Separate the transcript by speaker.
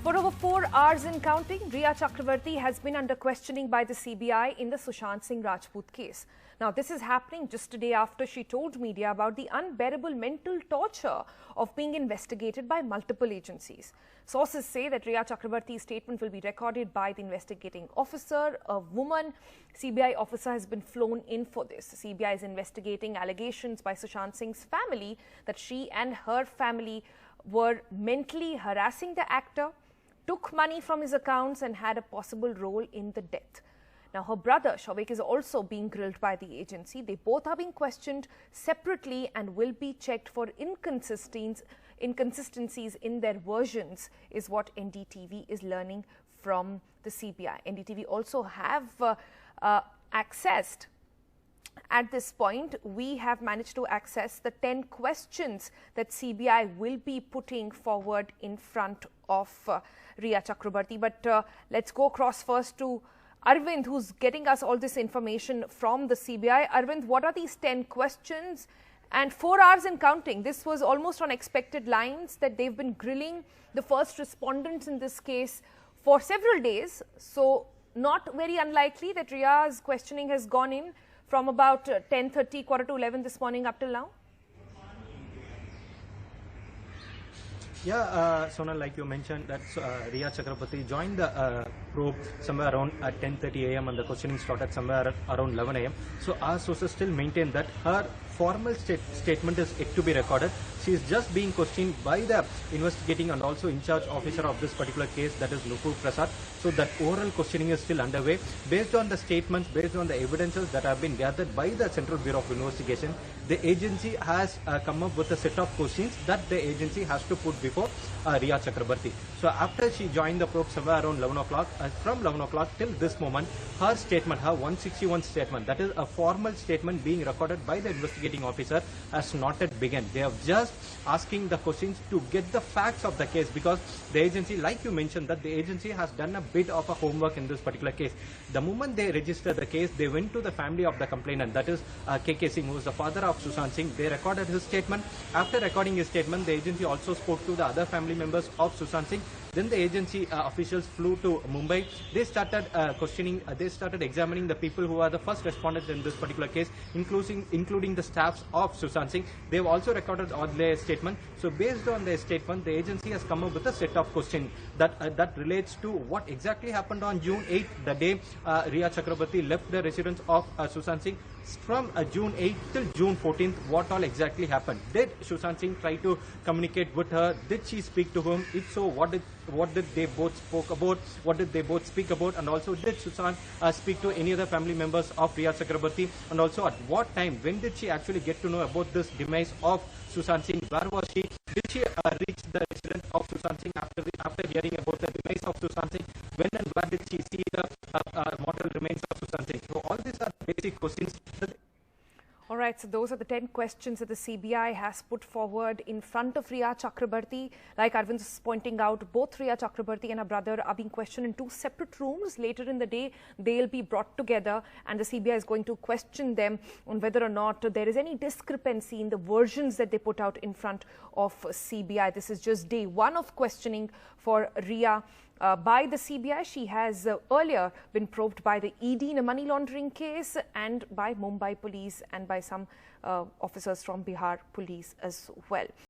Speaker 1: For over 4 hours and counting, Rhea Chakraborty has been under questioning by the CBI in the Sushant Singh Rajput case. Now, this is happening just a day after she told media about the unbearable mental torture of being investigated by multiple agencies. Sources say that Rhea Chakraborty's statement will be recorded by the investigating officer, a woman. CBI officer has been flown in for this. The CBI is investigating allegations by Sushant Singh's family that she and her family were mentally harassing the actor, took money from his accounts and had a possible role in the death. Now, her brother, Showik, is also being grilled by the agency. They both are being questioned separately and will be checked for inconsistencies in their versions, is what NDTV is learning from the CBI. NDTV also have accessed. At this point, we have managed to access the 10 questions that CBI will be putting forward in front of Rhea Chakraborty. But let's go across first to Arvind, who's getting us all this information from the CBI. Arvind, what are these 10 questions? And 4 hours and counting. This was almost on expected lines that they've been grilling the first respondents in this case for several days. So not very unlikely that Rhea's questioning has gone in from about 10:30, quarter to 11 this morning up till now?
Speaker 2: Yeah, Sonal, like you mentioned, that Rhea Chakraborty joined the probe somewhere around at 10:30 a.m. and the questioning started somewhere around 11 a.m. So our sources still maintain that her formal statement is yet to be recorded. She is just being questioned by the investigating and also in charge officer of this particular case, that is Nupur Prasad. So that oral questioning is still underway. Based on the statements, based on the evidences that have been gathered by the Central Bureau of Investigation, the agency has come up with a set of questions that the agency has to put before Rhea Chakraborty. So after she joined the probe somewhere around 11 o'clock, from 11 o'clock till this moment, her statement, her 161 statement, that is a formal statement being recorded by the investigating officer, has not yet begun. They have just asking the questions to get the facts of the case, because the agency, like you mentioned, that the agency has done a bit of a homework in this particular case. The moment they registered the case, they went to the family of the complainant, that is KK Singh, who is the father of Sushant Singh. They recorded his statement. After recording his statement, the agency also spoke to the other family members of Sushant Singh. Then the agency officials flew to Mumbai. They started questioning, they started examining the people who are the first respondents in this particular case, including the staffs of Sushant Singh. They have also recorded all their statement. So based on their statement, the agency has come up with a set of questions that relates to what exactly happened on June 8th, the day Rhea Chakraborty left the residence of Sushant Singh. From June 8th till June 14th, what all exactly happened? Did Sushant Singh try to communicate with her? Did she speak to him? If so, what did they both spoke about? What did they both speak about? And also, did Sushant speak to any other family members of Rhea Chakraborty? And also, at what time? When did she actually get to know about this demise of Sushant Singh? Where was she? Did she reach the residence of Sushant Singh after hearing about the demise of Sushant Singh? When and where did she see the mortal remains of Sushant Singh? So all these are basic questions.
Speaker 1: All right, so those are the 10 questions that the CBI has put forward in front of Rhea Chakraborty. Like Arvind was pointing out, both Rhea Chakraborty and her brother are being questioned in 2 separate rooms. Later in the day, they'll be brought together and the CBI is going to question them on whether or not there is any discrepancy in the versions that they put out in front of CBI. This is just day 1 of questioning for Rhea. By the CBI, she has earlier been probed by the ED in a money laundering case and by Mumbai police and by some officers from Bihar police as well.